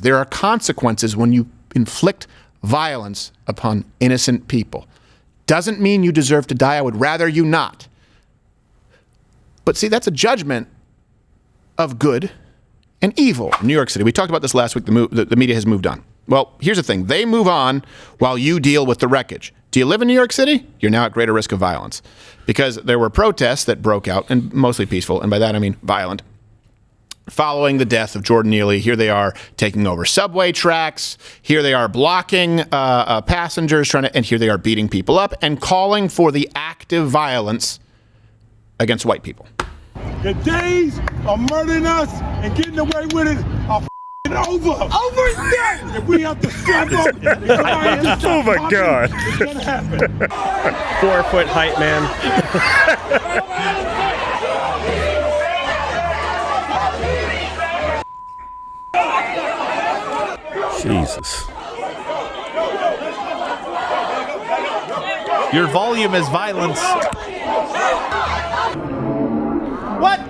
There are consequences when you inflict violence upon innocent people. Doesn't mean you deserve to die. I would rather you not. But see, that's a judgment of good and evil in New York City. We talked about this last week. The media has moved on. Well, here's the thing. They move on while you deal with the wreckage. Do you live in New York City? You're now at greater risk of violence because there were protests that broke out, and mostly peaceful, and by that I mean violent, following the death of Jordan Neely. Here they are taking over subway tracks. Here they are blocking passengers, and here they are beating people up and calling for the active violence against white people. The days of murdering us and getting away with it are over. Over is dead. If we have to strap up, oh my God. It's gonna happen. 4 foot height man. Jesus. Your volume is violence. What?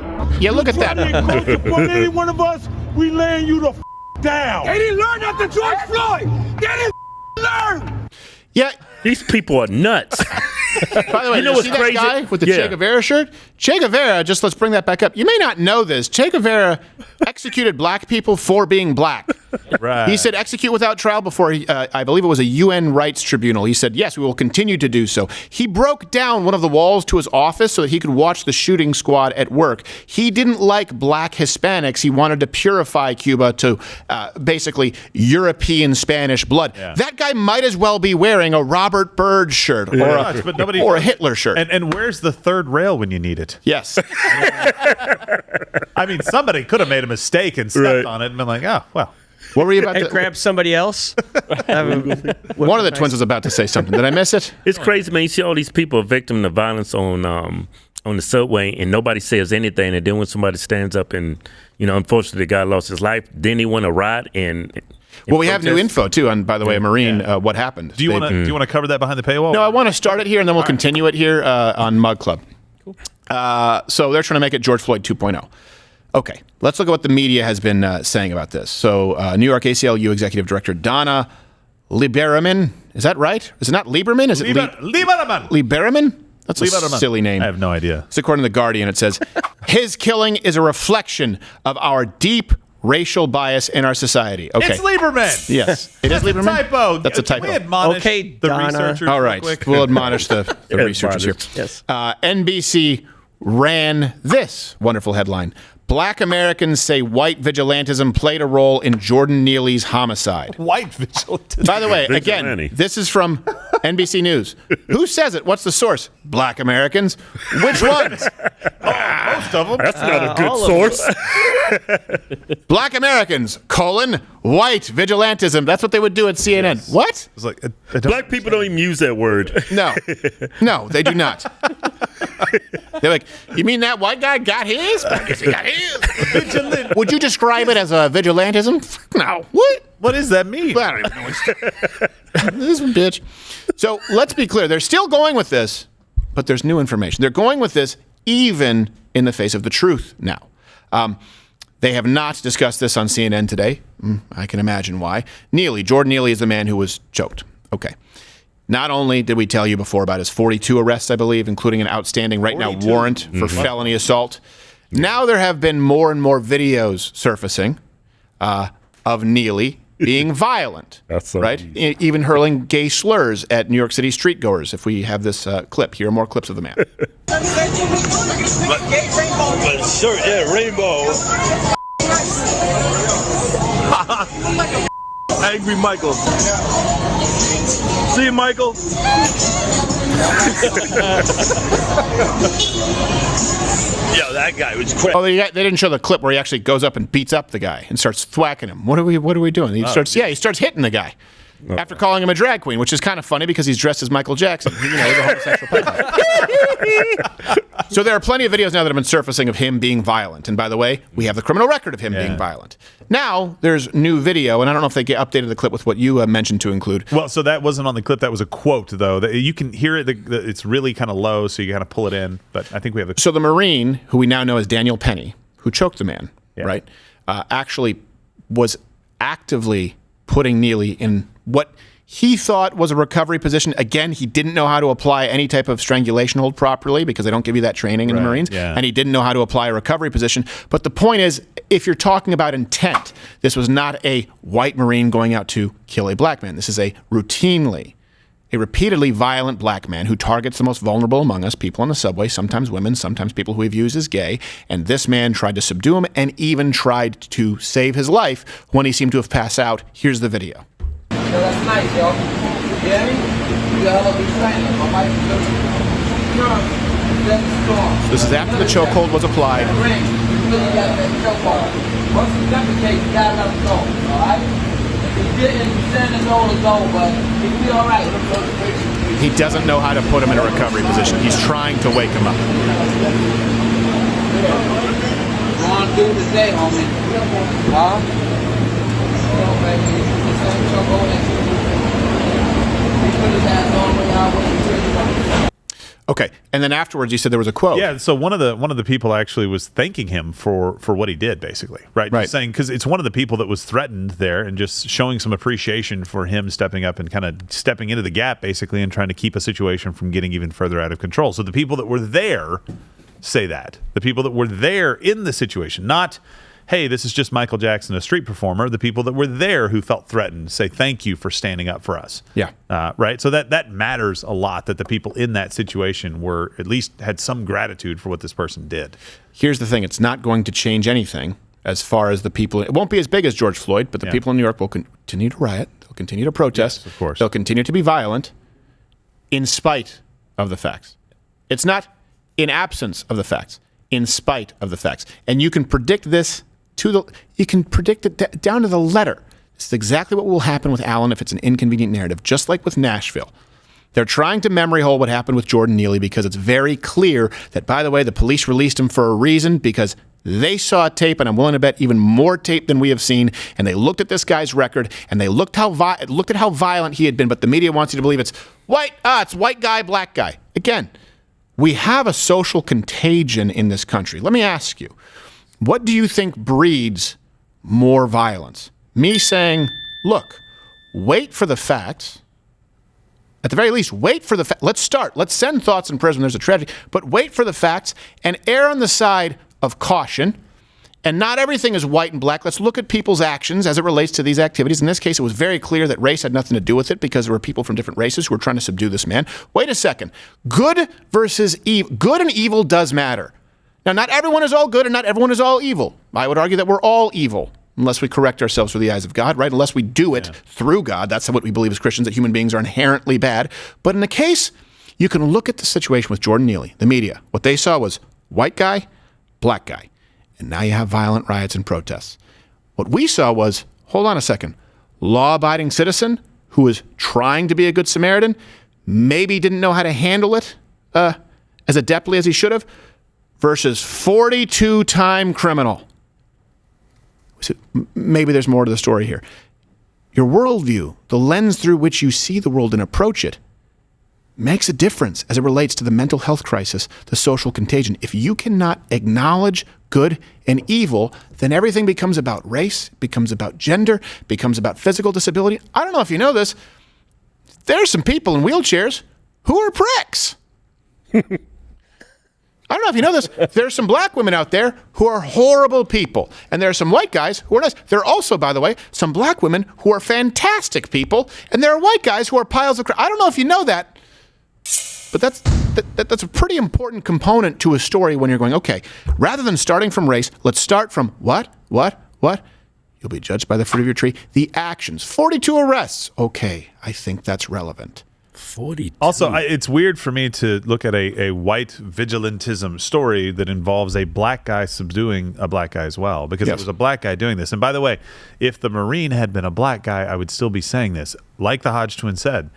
Yeah, look at that. Upon any one of us, we laying you the down. They didn't learn after George Floyd. They didn't learn. Yeah. These people are nuts. By the way, you know you what's see crazy? that guy with the Che Guevara shirt? Che Guevara, just let's bring that back up. You may not know this. Che Guevara executed black people for being black. Right. He said execute without trial before, I believe it was a UN rights tribunal. He said, yes, we will continue to do so. He broke down one of the walls to his office so that he could watch the shooting squad at work. He didn't like black Hispanics. He wanted to purify Cuba to basically European Spanish blood. Yeah. That guy might as well be wearing a Robert Byrd shirt or a Hitler shirt. And where's the third rail when you need it? Yes. I mean, somebody could have made a mistake and stepped on it and been like, oh, well. What were you about to grab somebody else? One of the twins was about to say something. Did I miss it? It's crazy, man. You see all these people victim to violence on the subway, and nobody says anything. And then when somebody stands up and, unfortunately, the guy lost his life, then he want to riot and well, we have new info too on, by the way, a Marine. What happened? Do you want to cover that behind the paywall? No, I want to start it here, and then we'll continue it here on Mug Club. Cool. So they're trying to make it George Floyd 2.0. Okay, let's look at what the media has been saying about this. So New York ACLU Executive Director Donna Lieberman, is that right? Is it not Lieberman? Is it Lieberman? Lieberman? That's a silly name. I have no idea. It's according to The Guardian. It says, his killing is a reflection of our deep racial bias in our society. Okay. It's Lieberman. Yes. It is Lieberman? Typo. That's a typo. We admonish the researchers. All right. We'll admonish the researchers here. Yes. NBC ran this wonderful headline. Black Americans say white vigilantism played a role in Jordan Neely's homicide. White vigilantism. By the way, again, this is from NBC News. Who says it? What's the source? Black Americans. Which ones? Most of them. That's not a good source. Black Americans, white vigilantism. That's what they would do at CNN. Yes. What? It's like, Black people don't even use that word. No, they do not. They're like, you mean that white guy got his? I guess he got his. Would you describe it as a vigilantism? No. What does that mean? I don't even know. This bitch. So let's be clear. They're still going with this, but there's new information. They're going with this even in the face of the truth now. They have not discussed this on CNN today. I can imagine why. Jordan Neely is the man who was choked. Okay. Not only did we tell you before about his 42 arrests, I believe, including an outstanding right now warrant for felony assault. Now there have been more and more videos surfacing of Neely being violent, right? Even hurling gay slurs at New York City streetgoers. If we have this clip, here are more clips of the man. Sure, yeah, rainbow. Angry Michael. See you, Michael. Yo, that guy was crazy. Oh, they didn't show the clip where he actually goes up and beats up the guy and starts thwacking him. What are we doing? He starts hitting the guy. After calling him a drag queen, which is kind of funny because he's dressed as Michael Jackson. He's a homosexual pedophile. So there are plenty of videos now that have been surfacing of him being violent. And by the way, we have the criminal record of him being violent. Now there's new video, and I don't know if they updated the clip with what you mentioned to include. Well, so that wasn't on the clip. That was a quote, though. You can hear it. It's really kind of low, so you kind of pull it in. But I think we have So the Marine, who we now know as Daniel Penny, who choked the man, right, actually was actively putting Neely in what he thought was a recovery position. Again, he didn't know how to apply any type of strangulation hold properly because they don't give you that training in the Marines. Yeah. And he didn't know how to apply a recovery position. But the point is, if you're talking about intent, this was not a white Marine going out to kill a black man. This is a repeatedly violent black man who targets the most vulnerable among us, people on the subway, sometimes women, sometimes people who we've used as gay. And this man tried to subdue him and even tried to save his life when he seemed to have passed out. Here's the video. That's nice, yo. You hear me? You gotta be silent. My wife is looking. This is after the chokehold was applied. You really got that chokehold. Once you defecate, you gotta let it go. Alright? If you didn't, you send the goal to go, but you'll be alright. He doesn't know how to put him in a recovery position. He's trying to wake him up. We're on through the day, homie. Huh? Oh, baby. Okay, and then afterwards you said there was a quote. Yeah, so one of the people actually was thanking him for what he did, basically, right? Right. Just saying, because it's one of the people that was threatened there, and just showing some appreciation for him stepping up and kind of stepping into the gap, basically, and trying to keep a situation from getting even further out of control. So the people that were there say that. The people that were there in the situation, not, hey, this is just Michael Jackson, a street performer. The people that were there who felt threatened say thank you for standing up for us. Yeah. Right. So that matters a lot, that the people in that situation were at least had some gratitude for what this person did. Here's the thing. It's not going to change anything as far as the people. It won't be as big as George Floyd, but the people in New York will continue to riot. They'll continue to protest. Yes, of course. They'll continue to be violent in spite of the facts. It's not in absence of the facts, in spite of the facts. And you can predict this. You can predict it down to the letter. This is exactly what will happen with Allen if it's an inconvenient narrative, just like with Nashville. They're trying to memory hole what happened with Jordan Neely because it's very clear that, by the way, the police released him for a reason because they saw a tape, and I'm willing to bet even more tape than we have seen, and they looked at this guy's record, and they looked at how violent he had been, but the media wants you to believe it's white guy, black guy. Again, we have a social contagion in this country. Let me ask you, what do you think breeds more violence? Me saying, look, wait for the facts. At the very least, wait for the facts. Let's start. Let's send thoughts in prison. There's a tragedy. But wait for the facts and err on the side of caution. And not everything is white and black. Let's look at people's actions as it relates to these activities. In this case, it was very clear that race had nothing to do with it because there were people from different races who were trying to subdue this man. Wait a second. Good versus evil. Good and evil does matter. Now, not everyone is all good and not everyone is all evil. I would argue that we're all evil unless we correct ourselves through the eyes of God, right? Unless we do it through God. That's what we believe as Christians, that human beings are inherently bad. But in the case, you can look at the situation with Jordan Neely, the media. What they saw was white guy, black guy. And now you have violent riots and protests. What we saw was, hold on a second, law-abiding citizen who was trying to be a good Samaritan, maybe didn't know how to handle it as adeptly as he should have, versus 42-time criminal. So maybe there's more to the story here. Your worldview, the lens through which you see the world and approach it, makes a difference as it relates to the mental health crisis, the social contagion. If you cannot acknowledge good and evil, then everything becomes about race, becomes about gender, becomes about physical disability. I don't know if you know this. There's some people in wheelchairs who are pricks. I don't know if you know this. There's some black women out there who are horrible people. And there are some white guys who are nice. There are also, by the way, some black women who are fantastic people. And there are white guys who are piles of crap. I don't know if you know that. But that's a pretty important component to a story when you're going, okay, rather than starting from race, let's start from what? You'll be judged by the fruit of your tree. The actions. 42 arrests. Okay, I think that's relevant. 42. Also, it's weird for me to look at a white vigilantism story that involves a black guy subduing a black guy as well, because it was a black guy doing this. And by the way, if the Marine had been a black guy, I would still be saying this. Like the Hodge twins said,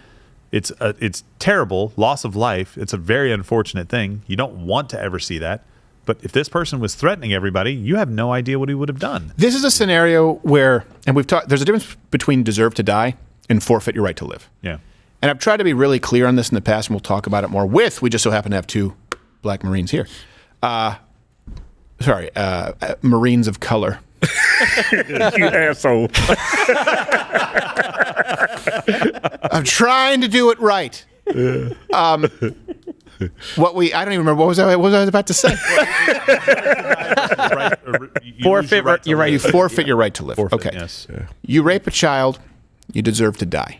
it's terrible, loss of life. It's a very unfortunate thing. You don't want to ever see that. But if this person was threatening everybody, you have no idea what he would have done. This is a scenario where, and we've talked, there's a difference between deserve to die and forfeit your right to live. Yeah. And I've tried to be really clear on this in the past, and we'll talk about it more we just so happen to have two black Marines here. Marines of color. You asshole. I'm trying to do it right. I don't even remember what was I about to say. Forfeit your right. You forfeit your right to live. Forfeit, okay. yes. You rape a child, you deserve to die.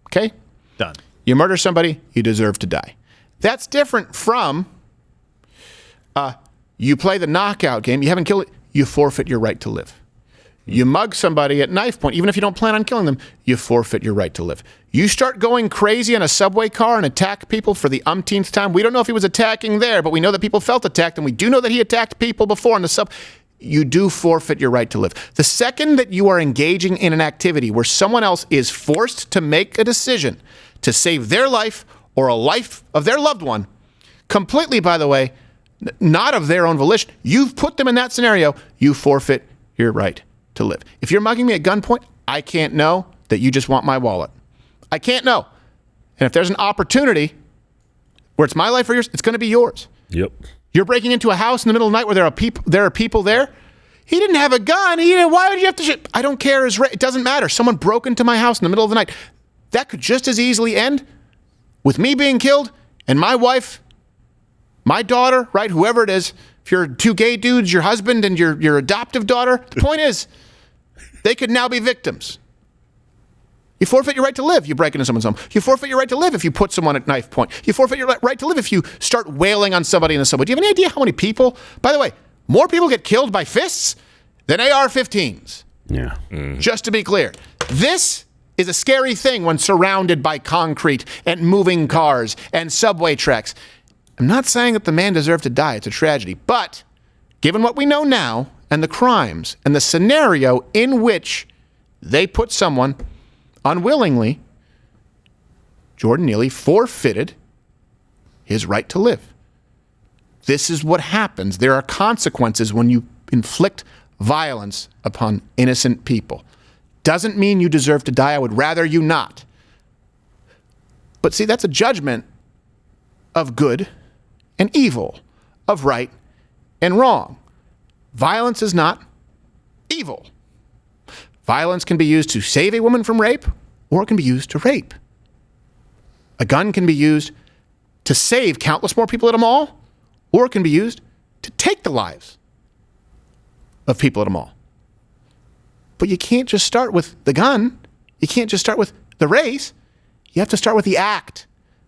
Okay? Done. You murder somebody, you deserve to die. That's different from you play the knockout game, you haven't killed it, you forfeit your right to live. You mug somebody at knife point, even if you don't plan on killing them, you forfeit your right to live. You start going crazy in a subway car and attack people for the umpteenth time. We don't know if he was attacking there, but we know that people felt attacked, and we do know that he attacked people before in the sub. You do forfeit your right to live. The second that you are engaging in an activity where someone else is forced to make a decision to save their life or a life of their loved one, completely, by the way, not of their own volition, you've put them in that scenario, you forfeit your right to live. If you're mugging me at gunpoint, I can't know that you just want my wallet. I can't know. And if there's an opportunity where it's my life or yours, it's going to be yours. Yep. You're breaking into a house in the middle of the night where there are people there. He didn't have a gun. Why would you have to shoot? I don't care. It doesn't matter. Someone broke into my house in the middle of the night. That could just as easily end with me being killed and my wife, my daughter, right? Whoever it is. If you're two gay dudes, your husband and your adoptive daughter, the point is, they could now be victims. You forfeit your right to live. You break into someone's home. You forfeit your right to live if you put someone at knife point. You forfeit your right to live if you start wailing on somebody in the subway. Do you have any idea how many people, by the way, more people get killed by fists than AR-15s? Yeah. Just to be clear, this is a scary thing when surrounded by concrete and moving cars and subway tracks. I'm not saying that the man deserved to die. It's a tragedy. But given what we know now and the crimes and the scenario in which they put someone unwillingly, Jordan Neely forfeited his right to live. This is what happens. There are consequences when you inflict violence upon innocent people. Doesn't mean you deserve to die. I would rather you not. But see, that's a judgment of good and evil, of right and wrong. Violence is not evil. Violence can be used to save a woman from rape, or it can be used to rape. A gun can be used to save countless more people at a mall, or it can be used to take the lives of people at a mall. But you can't just start with the gun. You can't just start with the race. You have to start with the act.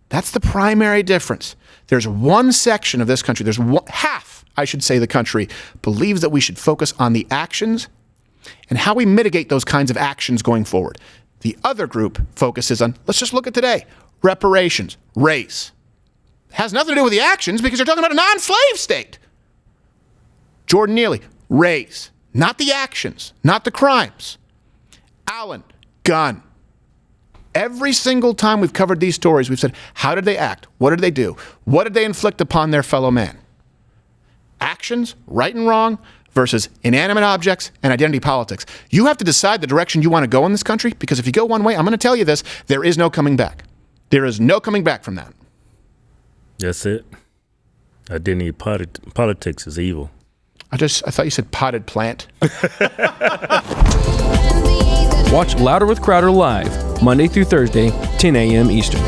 That's the primary difference. There's one section of this country, half, I should say, the country believes that we should focus on the actions and how we mitigate those kinds of actions going forward. The other group focuses on, let's just look at today, reparations, race. It has nothing to do with the actions because you're talking about a non-slave state. Jordan Neely, race, not the actions, not the crimes. Allen, gun. Every single time we've covered these stories, we've said, how did they act? What did they do? What did they inflict upon their fellow man? Actions, right and wrong, versus inanimate objects and identity politics. You have to decide the direction you want to go in this country, because if you go one way, I'm going to tell you this, there is no coming back. There is no coming back from that. That's it. Identity politics is evil. I thought you said potted plant. Watch Louder with Crowder live, Monday through Thursday, 10 a.m. Eastern.